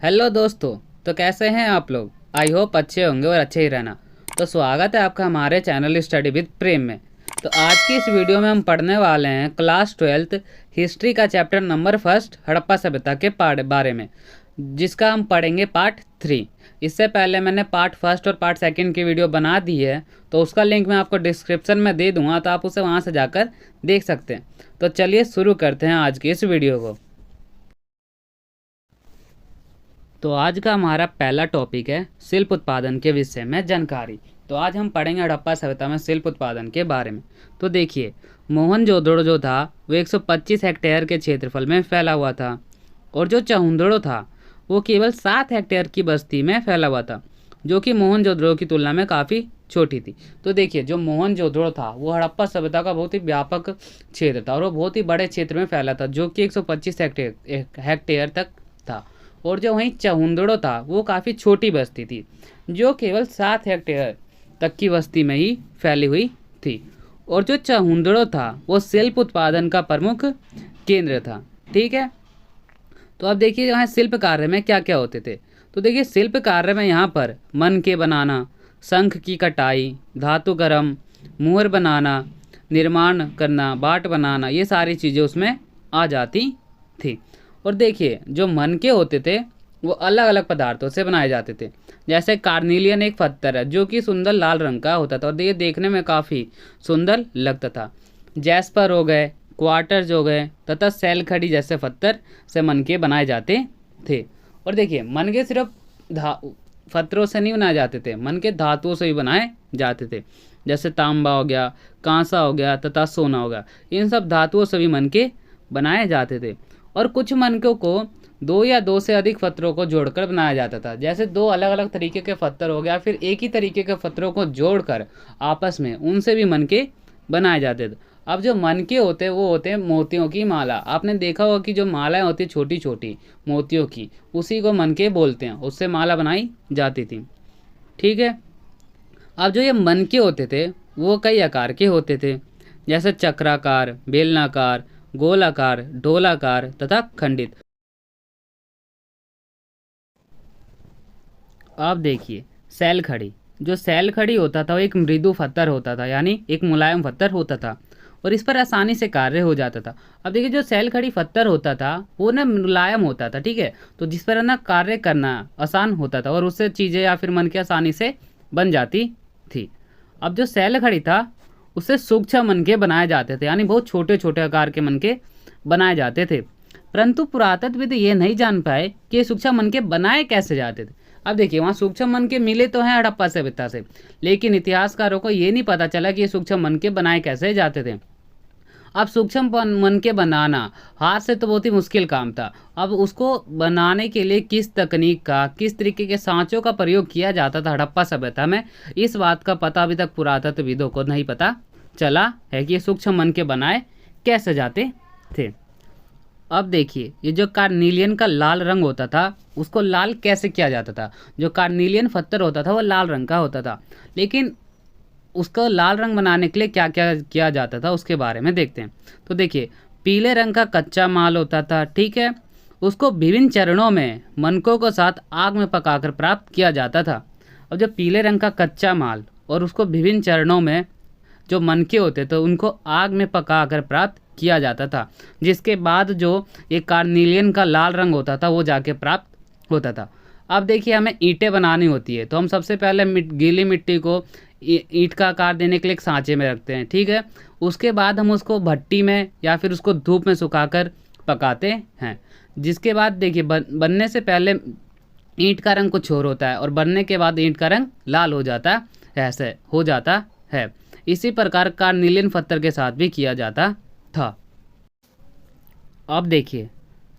Hello दोस्तों। तो कैसे हैं आप लोग? आई होप अच्छे होंगे और अच्छे ही रहना। तो स्वागत है आपका हमारे चैनल स्टडी विद प्रेम में। तो आज की इस वीडियो में हम पढ़ने वाले हैं क्लास 12th हिस्ट्री का चैप्टर नंबर 1 हड़प्पा सभ्यता के बारे में, जिसका हम पढ़ेंगे पार्ट 3। इससे पहले मैंने पार्ट 1 और पार्ट 2 की वीडियो बना दी है, तो उसका लिंक मैं आपको डिस्क्रिप्शन में दे दूंगा, तो आप उसे वहाँ से जाकर देख सकते हैं। तो चलिए शुरू करते हैं आज की इस वीडियो को। तो आज का हमारा पहला टॉपिक है शिल्प उत्पादन के विषय में जानकारी। तो आज हम पढ़ेंगे हड़प्पा सभ्यता में शिल्प उत्पादन के बारे में। तो देखिए, मोहनजोदड़ो जो था वो 125 हेक्टेयर के क्षेत्रफल में फैला हुआ था, और जो चहुंदड़ो था वो केवल 7 हेक्टेयर की बस्ती में फैला हुआ था, जो कि मोहनजोदड़ो की तुलना में काफ़ी छोटी थी। तो देखिए, जो मोहनजोदड़ो था वो हड़प्पा सभ्यता का बहुत ही व्यापक क्षेत्र था, और वो बहुत ही बड़े क्षेत्र में फैला था, जो कि 125 हेक्टेयर तक था। और जो वहीं चहुंदड़ो था वो काफ़ी छोटी बस्ती थी, जो केवल 7 हेक्टेयर तक की बस्ती में ही फैली हुई थी। और जो चहुंदड़ो था वो शिल्प उत्पादन का प्रमुख केंद्र था। ठीक है, तो अब देखिए यहाँ शिल्प कार्य में क्या क्या होते थे। तो देखिए, शिल्प कार्य में यहाँ पर मन के बनाना, शंख की कटाई, धातु गरम, मुहर बनाना, निर्माण करना, बाट बनाना, ये सारी चीज़ें उसमें आ जाती थी। और देखिए, जो मन के होते थे वो अलग अलग पदार्थों से बनाए जाते थे। जैसे कार्निलियन एक पत्थर है जो कि सुंदर लाल रंग का होता था, और ये देखने में काफ़ी सुंदर लगता था। जैस्पर हो गए, क्वार्टर्स हो गए, तथा सेल खड़ी जैसे पत्थर से मन के बनाए जाते थे। और देखिए, मन के सिर्फ पत्थरों से नहीं बनाए जाते थे, मन के धातुओं से भी बनाए जाते थे। जैसे तांबा हो गया, कांसा हो गया, तथा सोना हो गया, इन सब धातुओं से भी मन के बनाए जाते थे। और कुछ मनकों को 2 या 2 से अधिक पत्थरों को जोड़कर बनाया जाता था। जैसे 2 अलग अलग तरीके के पत्थर हो गया, फिर एक ही तरीके के पत्थरों को जोड़कर आपस में उनसे भी मनके बनाए जाते थे। अब जो मनके होते हैं वो होते हैं मोतियों की माला। आपने देखा होगा कि जो मालाएं होती छोटी छोटी मोतियों की, उसी को मनके बोलते हैं, उससे माला बनाई जाती थी। ठीक है, अब जो ये मनके होते थे वो कई आकार के होते थे, जैसे चक्राकार, बेलनाकार, गोलाकार, ढोलाकार तथा खंडित। अब देखिए, सैल खड़ी। जो सैल खड़ी होता था वो एक मृदु पत्थर होता था, यानी एक मुलायम पत्थर होता था, और इस पर आसानी से कार्य हो जाता था। अब देखिए, जो सैल खड़ी पत्थर होता था वो ना मुलायम होता था, ठीक है, तो जिस पर ना कार्य करना आसान होता था, और उससे चीज़ें या फिर मन की आसानी से बन जाती थी। अब जो सैल खड़ी था उससे सूक्ष्म मनके बनाए जाते थे, यानी बहुत छोटे छोटे आकार के मनके बनाए जाते थे। परंतु पुरातत्वविद ये नहीं जान पाए कि ये सूक्ष्म मनके बनाए कैसे जाते थे। अब देखिए, वहाँ सूक्ष्म मनके मिले तो हैं हड़प्पा सभ्यता से, लेकिन इतिहासकारों को ये नहीं पता चला कि ये सूक्ष्म मनके बनाए कैसे जाते थे। अब सूक्ष्म मनके बनाना हाथ से तो बहुत ही मुश्किल काम था। अब उसको बनाने के लिए किस तकनीक का, किस तरीके के सांचों का प्रयोग किया जाता था हड़प्पा सभ्यता में, इस बात का पता अभी तक पुरातत्वविदों को नहीं पता चला है कि ये सूक्ष्म मनके बनाए कैसे जाते थे। अब देखिए, ये जो कार्निलियन का लाल रंग होता था उसको लाल कैसे किया जाता था। जो कार्निलियन पत्थर होता था वो लाल रंग का होता था, लेकिन उसका लाल रंग बनाने के लिए क्या क्या किया जाता था उसके बारे में देखते हैं। तो देखिए, पीले रंग का कच्चा माल होता था, ठीक है, उसको विभिन्न चरणों में मनकों के साथ आग में पकाकर प्राप्त किया जाता था। अब जो पीले रंग का कच्चा माल और उसको विभिन्न चरणों में जो मनके होते थे उनको आग में पकाकर प्राप्त किया जाता था, जिसके बाद जो ये कार्निलियन का लाल रंग होता था वो जाके प्राप्त होता था। अब देखिए, हमें ईंटें बनानी होती है, तो हम सबसे पहले गीली मिट्टी को ईंट का आकार देने के लिए एक सांचे में रखते हैं, ठीक है। उसके बाद हम उसको भट्टी में या फिर उसको धूप में सुखाकर पकाते हैं, जिसके बाद देखिए बनने से पहले ईंट का रंग कुछ और होता है, और बनने के बाद ईंट का रंग लाल हो जाता है, ऐसे हो जाता है। इसी प्रकार कार्निलियन पत्थर के साथ भी किया जाता था। अब देखिए,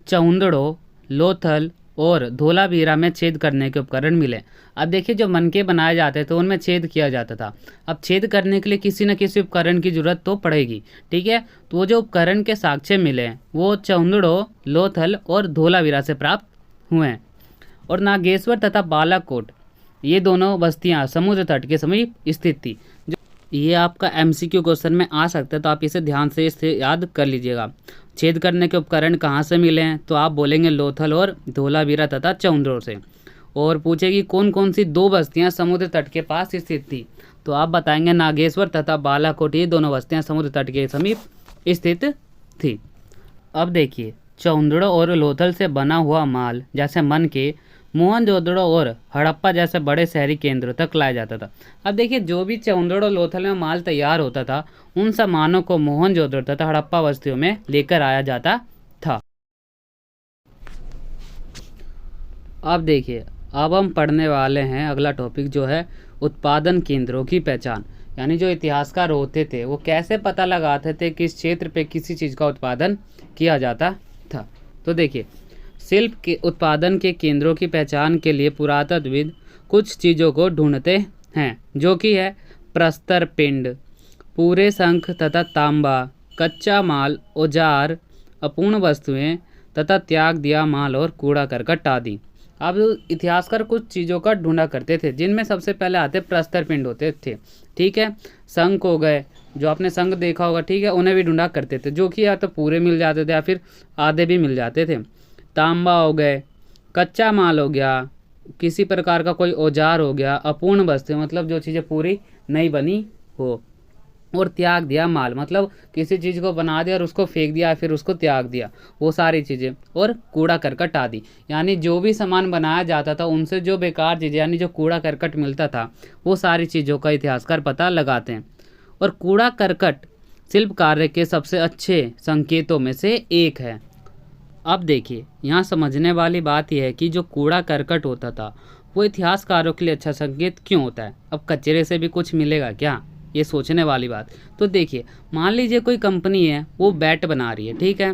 चहुंदड़ो, लोथल और धोलावीरा में छेद करने के उपकरण मिले। अब देखिए, जो मनके बनाए जाते थे उनमें छेद किया जाता था। अब छेद करने के लिए किसी न किसी उपकरण की जरूरत तो पड़ेगी, ठीक है। तो वो जो उपकरण के साक्ष्य मिले वो चहुंदड़ो, लोथल और धोलावीरा से प्राप्त हुए हैं। और नागेश्वर तथा बालाकोट, ये दोनों बस्तियां समुद्र तट के समीप स्थित थी। ये आपका MCQ क्वेश्चन में आ सकता है, तो आप इसे ध्यान से याद कर लीजिएगा। छेद करने के उपकरण कहाँ से मिले हैं, तो आप बोलेंगे लोथल और धोलावीरा तथा चौंद्रों से। और पूछेगी कौन कौन सी दो बस्तियां समुद्र तट के पास स्थित थी, तो आप बताएंगे नागेश्वर तथा बालाकोट, ये दोनों बस्तियां समुद्र तट के समीप स्थित थी। अब देखिए, चौंदड़ो और लोथल से बना हुआ माल जैसे मन के मोहनजोदड़ो और हड़प्पा जैसे बड़े शहरी केंद्रों तक लाया जाता था। अब देखिए, जो भी चौंदड़ो लोथल में माल तैयार होता था, उन सामानों को मोहनजोदड़ो तथा हड़प्पा बस्तियों में लेकर आया जाता था। अब देखिए, अब हम पढ़ने वाले हैं अगला टॉपिक, जो है उत्पादन केंद्रों की पहचान। यानी जो इतिहासकार होते थे वो कैसे पता लगाते थे किस क्षेत्र पे किसी चीज़ का उत्पादन किया जाता था। तो देखिए, शिल्प के उत्पादन के केंद्रों की पहचान के लिए पुरातत्वविद कुछ चीज़ों को ढूंढते हैं, जो कि है प्रस्तर पिंड, पूरे शंख तथा तांबा, कच्चा माल, औजार, अपूर्ण वस्तुएं तथा त्याग दिया माल और कूड़ा करकट आदि। अब इतिहासकार कुछ चीज़ों का ढूंढा करते थे, जिनमें सबसे पहले आते प्रस्तर पिंड होते थे। ठीक है, शंख हो गए, जो आपने शंख देखा होगा, ठीक है, उन्हें भी ढूंढा करते थे, जो कि या तो पूरे मिल जाते थे या फिर आधे भी मिल जाते थे। तांबा हो गए, कच्चा माल हो गया, किसी प्रकार का कोई औजार हो गया, अपूर्ण वस्तु मतलब जो चीज़ें पूरी नहीं बनी हो, और त्याग दिया माल मतलब किसी चीज़ को बना दिया और उसको फेंक दिया या फिर उसको त्याग दिया, वो सारी चीज़ें, और कूड़ा करकट आदि। यानी जो भी सामान बनाया जाता था उनसे जो बेकार चीज़ें यानी जो कूड़ा करकट मिलता था, वो सारी चीज़ों का इतिहासकार पता लगाते हैं। और कूड़ा करकट शिल्प कार्य के सबसे अच्छे संकेतों में से एक है। अब देखिए, यहाँ समझने वाली बात यह है कि जो कूड़ा करकट होता था वो इतिहासकारों के लिए अच्छा संकेत क्यों होता है। अब कचरे से भी कुछ मिलेगा क्या, ये सोचने वाली बात। तो देखिए, मान लीजिए कोई कंपनी है, वो बैट बना रही है, ठीक है,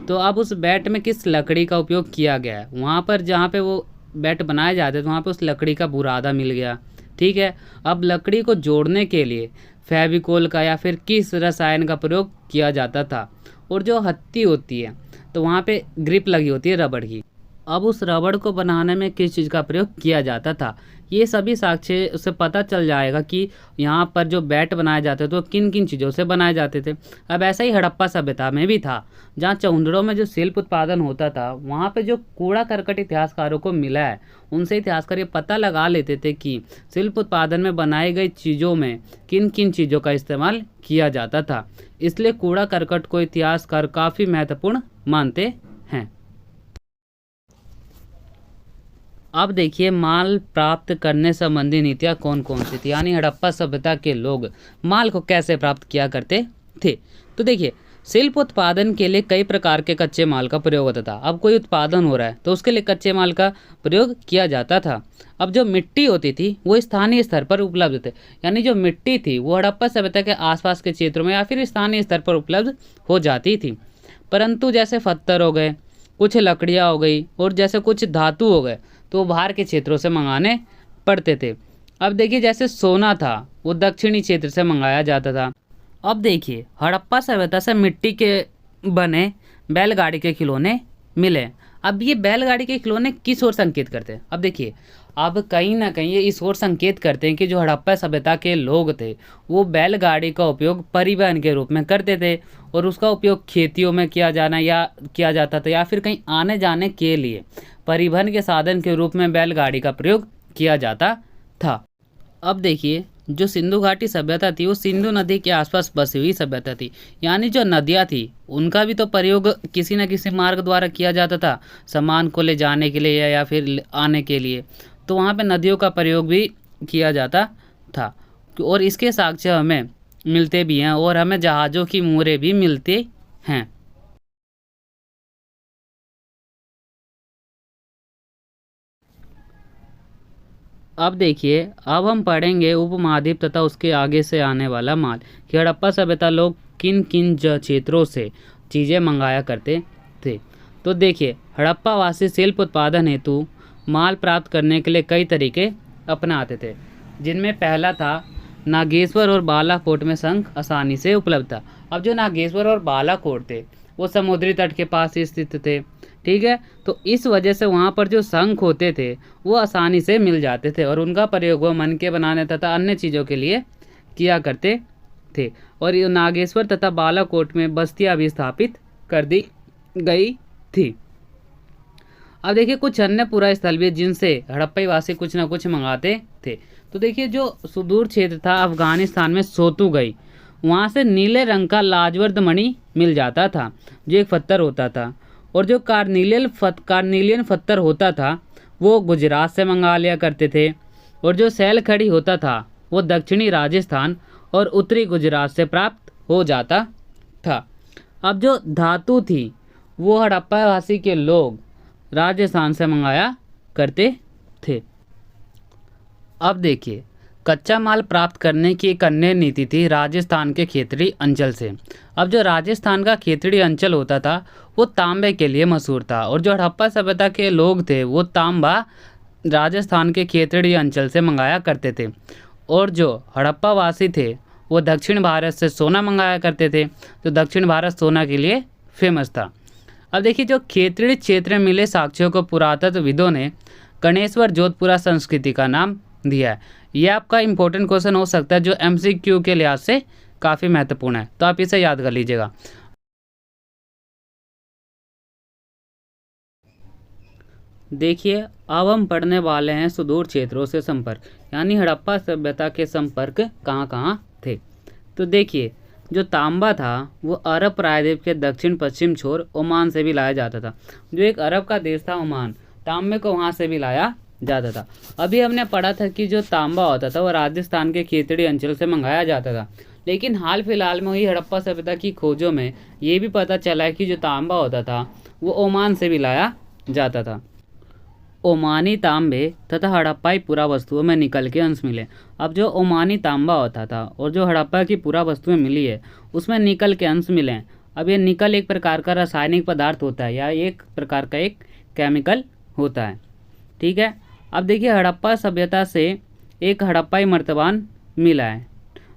तो अब उस बैट में किस लकड़ी का उपयोग किया गया है, वहाँ पर जहाँ पे वो बैट बनाए जाते थे वहाँ पे उस लकड़ी का बुरादा मिल गया। ठीक है, अब लकड़ी को जोड़ने के लिए फेविकोल का या फिर किस रसायन का प्रयोग किया जाता था, और जो हत्ती होती है तो वहाँ पे ग्रिप लगी होती है रबड़ की, अब उस रबड़ को बनाने में किस चीज़ का प्रयोग किया जाता था, ये सभी साक्ष्य उससे पता चल जाएगा कि यहाँ पर जो बैट बनाए जाते थे वो किन किन चीज़ों से बनाए जाते थे। अब ऐसा ही हड़प्पा सभ्यता में भी था, जहाँ चौंदड़ों में जो शिल्प उत्पादन होता था, वहाँ पे जो कूड़ा करकट इतिहासकारों को मिला है, उनसे इतिहासकार ये पता लगा लेते थे कि शिल्प उत्पादन में बनाई गई चीज़ों में किन किन चीज़ों का इस्तेमाल किया जाता था। इसलिए कूड़ा करकट को इतिहासकार काफ़ी महत्वपूर्ण मानते हैं। अब देखिए, माल प्राप्त करने संबंधी नीतियाँ कौन कौन सी थी, यानी हड़प्पा सभ्यता के लोग माल को कैसे प्राप्त किया करते थे। तो देखिए, शिल्प उत्पादन के लिए कई प्रकार के कच्चे माल का प्रयोग होता था। अब कोई उत्पादन हो रहा है तो उसके लिए कच्चे माल का प्रयोग किया जाता था। अब जो मिट्टी होती थी वो स्थानीय स्तर पर उपलब्ध थे, यानी जो मिट्टी थी वो हड़प्पा सभ्यता के आसपास के क्षेत्रों में या फिर स्थानीय स्तर पर उपलब्ध हो जाती थी। परंतु जैसे पत्थर हो गए, कुछ लकड़ियाँ हो गई और जैसे कुछ धातु हो गए, तो बाहर के क्षेत्रों से मंगाने पड़ते थे। अब देखिए, जैसे सोना था वो दक्षिणी क्षेत्र से मंगाया जाता था। अब देखिए, हड़प्पा सभ्यता से मिट्टी के बने बैलगाड़ी के खिलौने मिले। अब ये बैलगाड़ी के खिलौने किस ओर संकेत करते हैं। अब देखिए, अब कहीं ना कहीं ये इस ओर संकेत करते हैं कि जो हड़प्पा सभ्यता के लोग थे वो बैलगाड़ी का उपयोग परिवहन के रूप में करते थे, और उसका उपयोग खेतियों में किया जाता था या फिर कहीं आने जाने के लिए परिवहन के साधन के रूप में बैलगाड़ी का प्रयोग किया जाता था। अब देखिए, जो सिंधु घाटी सभ्यता थी वो सिंधु नदी के आसपास बसी हुई सभ्यता थी, यानी जो नदियाँ थी उनका भी तो प्रयोग किसी न किसी मार्ग द्वारा किया जाता था, सामान को ले जाने के लिए या फिर आने के लिए, तो वहाँ पे नदियों का प्रयोग भी किया जाता था। और इसके साक्ष्य हमें मिलते भी हैं, और हमें जहाज़ों की मोहरें भी मिलती हैं। अब देखिए, अब हम पढ़ेंगे उपमहाद्वीप तथा उसके आगे से आने वाला माल, कि हड़प्पा सभ्यता लोग किन किन क्षेत्रों से चीज़ें मंगाया करते थे। तो देखिए, हड़प्पा वासी शिल्प उत्पादन हेतु माल प्राप्त करने के लिए कई तरीके अपनाते थे, जिनमें पहला था नागेश्वर और बालाकोट में शंख आसानी से उपलब्ध था। अब जो नागेश्वर और बालाकोट थे वो समुद्री तट के पास स्थित थे, ठीक है, तो इस वजह से वहाँ पर जो शंख होते थे वो आसानी से मिल जाते थे, और उनका प्रयोग वो मन के बनाने तथा अन्य चीज़ों के लिए किया करते थे। और ये नागेश्वर तथा बालाकोट में बस्तियाँ भी स्थापित कर दी गई थी। अब देखिए कुछ अन्य पुरा स्थल भी जिनसे हड़प्पा वासी कुछ ना कुछ मंगाते थे। तो देखिए जो सुदूर क्षेत्र था अफगानिस्तान में सोतू गई, वहाँ से नीले रंग का लाजवर्द मणि मिल जाता था जो एक पत्थर होता था। और जो कार्निलियन पत्थर होता था वो गुजरात से मंगा लिया करते थे। और जो सैल खड़ी होता था वो दक्षिणी राजस्थान और उत्तरी गुजरात से प्राप्त हो जाता था। अब जो धातु थी वो हड़प्पा वासी के लोग राजस्थान से मंगाया करते थे। अब देखिए कच्चा माल प्राप्त करने की एक अन्य नीति थी राजस्थान के खेतड़ी अंचल से। अब जो राजस्थान का खेतड़ी अंचल होता था वो तांबे के लिए मशहूर था और जो हड़प्पा सभ्यता के लोग थे वो तांबा राजस्थान के खेतड़ी अंचल से मंगाया करते थे। और जो हड़प्पा वासी थे वो दक्षिण भारत से सोना मंगाया करते थे, तो दक्षिण भारत सोना के लिए फेमस था। अब देखिए जो खेतड़ी क्षेत्र में मिले साक्ष्यों को पुरातत्वविदों ने गणेश्वर जोधपुरा संस्कृति का नाम दिया है। यह आपका इंपॉर्टेंट क्वेश्चन हो सकता है जो MCQ के लिहाज से काफ़ी महत्वपूर्ण है, तो आप इसे याद कर लीजिएगा। देखिए अब हम पढ़ने वाले हैं सुदूर क्षेत्रों से संपर्क, यानी हड़प्पा सभ्यता के संपर्क कहाँ कहाँ थे। तो देखिए जो तांबा था वो अरब प्रायद्वीप के दक्षिण पश्चिम छोर ओमान से भी लाया जाता था। जो एक अरब का देश था ओमान, तांबे को वहाँ से भी लाया जाता था। अभी हमने पढ़ा था कि जो तांबा होता था वो राजस्थान के खेतड़ी अंचल से मंगाया जाता था, लेकिन हाल फिलहाल में हुई हड़प्पा सभ्यता की खोजों में ये भी पता चला है कि जो तांबा होता था वो ओमान से भी लाया जाता था। ओमानी तांबे तथा हड़प्पाई पुरा वस्तुओं में निकल के अंश मिले। अब जो ओमानी तांबा होता था और जो हड़प्पा की पुरा वस्तुएं मिली है उसमें निकल के अंश मिले हैं। अब ये निकल एक प्रकार का रासायनिक पदार्थ होता है या एक प्रकार का एक केमिकल होता है, ठीक है। अब देखिए हड़प्पा सभ्यता से एक हड़प्पाई मर्तबान मिला है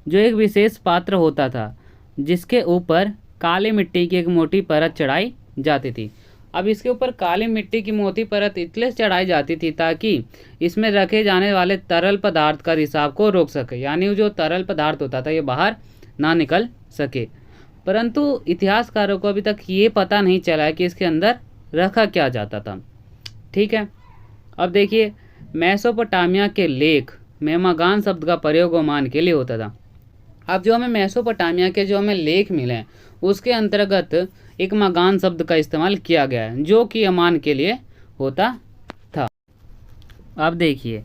जो एक विशेष पात्र होता था जिसके ऊपर काली मिट्टी की एक मोटी परत चढ़ाई जाती थी। अब इसके ऊपर काली मिट्टी की मोटी परत इसलिए चढ़ाई जाती थी ताकि इसमें रखे जाने वाले तरल पदार्थ का रिसाव को रोक सके, यानी जो तरल पदार्थ होता था ये बाहर ना निकल सके। परंतु इतिहासकारों को अभी तक ये पता नहीं चला है कि इसके अंदर रखा क्या जाता था, ठीक है। अब देखिए मेसोपोटामिया के लेख में मगान शब्द का प्रयोग ओमान के लिए होता था। अब जो हमें मेसोपोटामिया के जो हमें लेख मिले हैं उसके अंतर्गत एक मगान शब्द का इस्तेमाल किया गया है जो कि ओमान के लिए होता था। अब देखिए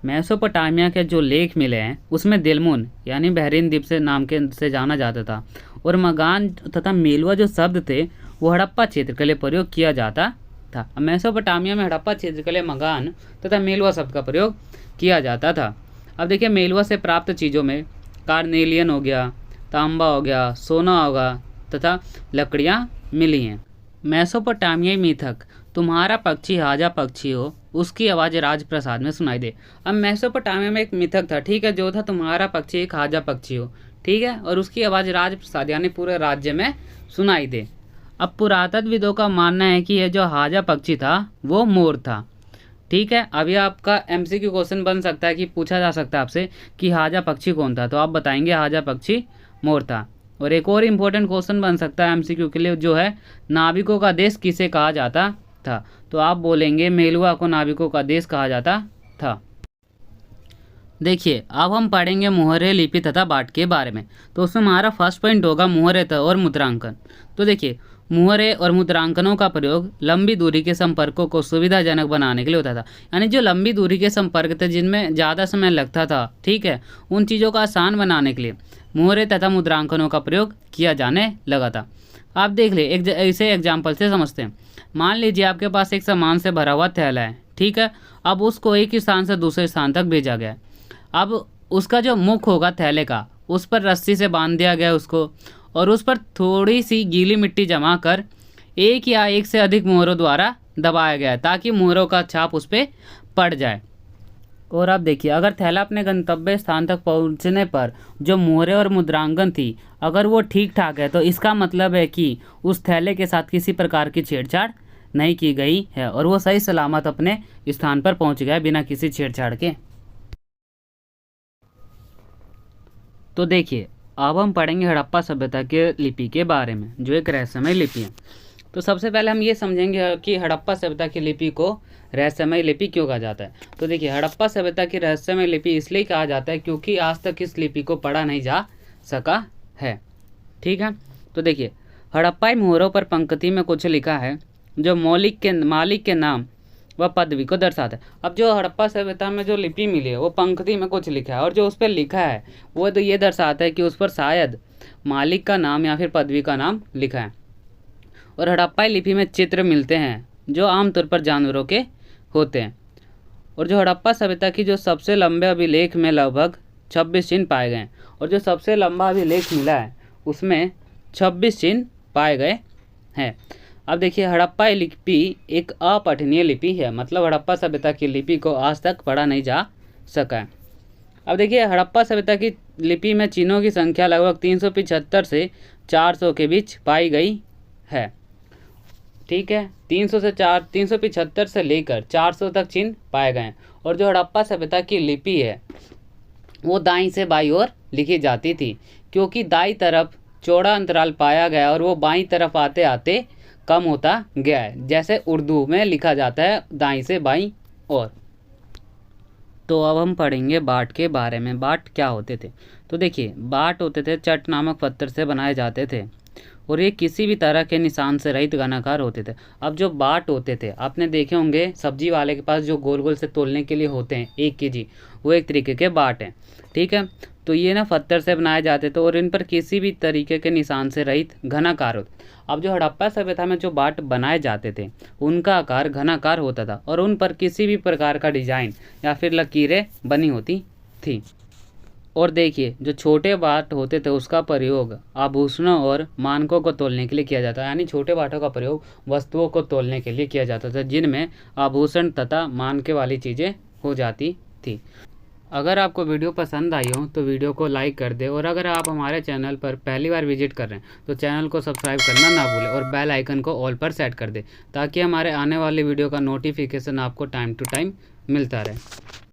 मेसोपोटामिया के जो लेख मिले हैं उसमें दिलमुन यानी बहरीन द्वीप से नाम के से जाना जाता था और मगान तथा मेलुआ जो शब्द थे वो हड़प्पा क्षेत्र के लिए प्रयोग किया जाता था। मेसोपोटामिया में हड़प्पा क्षेत्र के लिए मगान तथा मेलुआ शब्द का प्रयोग किया जाता था। अब देखिए मेलुआ से प्राप्त चीज़ों में कार्नेलियन हो गया, तांबा हो गया, सोना होगा तथा लकड़ियाँ मिली हैं। मेसोपोटामियाई मिथक तुम्हारा पक्षी हाजा पक्षी हो उसकी आवाज़ राजप्रसाद में सुनाई दे। अब मेसोपोटामिया में एक मिथक था, ठीक है, जो था तुम्हारा पक्षी एक हाजा पक्षी हो, ठीक है, और उसकी आवाज़ राजप्रसाद यानी पूरे राज्य में सुनाई दे। अब पुरातत्वविदों का मानना है कि यह जो हाजा पक्षी था वो मोर था, ठीक है। अभी आपका MCQ क्वेश्चन बन सकता है कि पूछा जा सकता है आपसे कि हाजा पक्षी कौन था, तो आप बताएंगे हाजा पक्षी मोर था। और एक और इम्पोर्टेंट क्वेश्चन बन सकता है MCQ के लिए जो है नाविकों का देश किसे कहा जाता था, तो आप बोलेंगे मेलुआ को नाविकों का देश कहा जाता था। देखिए अब हम पढ़ेंगे मुहर्रे लिपि तथा बाट के बारे में। तो उसमें हमारा फर्स्ट पॉइंट होगा मुहर्रे और मुद्रांकन। तो देखिए मुहर्रे और मुद्रांकनों का प्रयोग लंबी दूरी के संपर्कों को सुविधाजनक बनाने के लिए होता था, यानी जो लंबी दूरी के संपर्क थे जिनमें ज़्यादा समय लगता था, ठीक है, उन चीज़ों को आसान बनाने के लिए मुहर्रे तथा मुद्रांकनों का प्रयोग किया जाने लगा था। आप देख ले इसे एग्जाम्पल से समझते हैं। मान लीजिए आपके पास एक सामान से भरा हुआ थैला है, ठीक है, अब उसको एक स्थान से दूसरे स्थान तक भेजा गया। अब उसका जो मुख होगा थैले का उस पर रस्सी से बांध दिया गया उसको, और उस पर थोड़ी सी गीली मिट्टी जमा कर एक या एक से अधिक मोहरों द्वारा दबाया गया ताकि मोहरों का छाप उस पर पड़ जाए। और अब देखिए अगर थैला अपने गंतव्य स्थान तक पहुंचने पर जो मोहरें और मुद्रांकन थी अगर वो ठीक ठाक है तो इसका मतलब है कि उस थैले के साथ किसी प्रकार की छेड़छाड़ नहीं की गई है और वो सही सलामत अपने स्थान पर पहुंच गया बिना किसी छेड़छाड़ के। तो देखिए अब हम पढ़ेंगे हड़प्पा सभ्यता के लिपि के बारे में, जो एक रहस्यमय लिपि है। तो सबसे पहले हम ये समझेंगे कि हड़प्पा सभ्यता की लिपि को रहस्यमय लिपि क्यों कहा जाता है। तो देखिए, हड़प्पा सभ्यता की रहस्यमय लिपि इसलिए कहा जाता है क्योंकि आज तक इस लिपि को पढ़ा नहीं जा सका है। ठीक है, तो देखिए, हड़प्पाई मोहरों पर पंक्ति में कुछ लिखा है जो मालिक के नाम व पदवी को दर्शाता है। अब जो हड़प्पा सभ्यता में जो लिपि मिली है वो पंक्ति में कुछ लिखा है, और जो उस पर लिखा है वो तो ये दर्शाता है कि उस पर शायद मालिक का नाम या फिर पदवी का नाम लिखा है। और हड़प्पाई लिपि में चित्र मिलते हैं जो आमतौर पर जानवरों के होते हैं। और जो हड़प्पा सभ्यता की जो सबसे लंबे अभिलेख में लगभग 26 चिन्ह पाए गए हैं, और जो सबसे लंबा अभिलेख मिला है उसमें 26 चिन्ह पाए गए हैं। अब देखिए, हड़प्पाई लिपि एक अपठनीय लिपि है, मतलब हड़प्पा सभ्यता की लिपि को आज तक पढ़ा नहीं जा सका है। अब देखिए, हड़प्पा सभ्यता की लिपि में चिन्हों की संख्या लगभग 375 से 400 के बीच पाई गई है। ठीक है, 375 से लेकर 400 तक चिन्ह पाए गए हैं। और जो हड़प्पा सभ्यता की लिपि है वो दाईं से बाईं ओर लिखी जाती थी, क्योंकि दाईं तरफ चौड़ा अंतराल पाया गया और वो बाईं तरफ आते आते कम होता गया है, जैसे उर्दू में लिखा जाता है दाईं से बाईं ओर। तो अब हम पढ़ेंगे बाट के बारे में। बाट क्या होते थे? तो देखिए, बाट होते थे चट नामक पत्थर से बनाए जाते थे, और ये किसी भी तरह के निशान से रहित घनाकार होते थे। अब जो बाट होते थे, आपने देखे होंगे सब्जी वाले के पास जो गोल गोल से तोलने के लिए होते हैं 1 kg, वो एक तरीके के बाट हैं। ठीक है, तो ये ना पत्थर से बनाए जाते थे और इन पर किसी भी तरीके के निशान से रहित घनाकार होते। अब जो हड़प्पा सभ्यता में जो बाट बनाए जाते थे उनका आकार घनाकार होता था और उन पर किसी भी प्रकार का डिजाइन या फिर लकीरें बनी होती थी। और देखिए, जो छोटे बाट होते थे उसका प्रयोग आभूषणों और मानकों को तोलने के लिए किया जाता है, यानी छोटे बाटों का प्रयोग वस्तुओं को तोलने के लिए किया जाता था जिनमें आभूषण तथा मानके वाली चीज़ें हो जाती थी। अगर आपको वीडियो पसंद आई हो तो वीडियो को लाइक कर दे, और अगर आप हमारे चैनल पर पहली बार विजिट कर रहे हैं तो चैनल को सब्सक्राइब करना ना भूलें और बेल आइकन को ऑल पर सेट कर दे, ताकि हमारे आने वाले वीडियो का नोटिफिकेशन आपको टाइम टू टाइम मिलता रहे।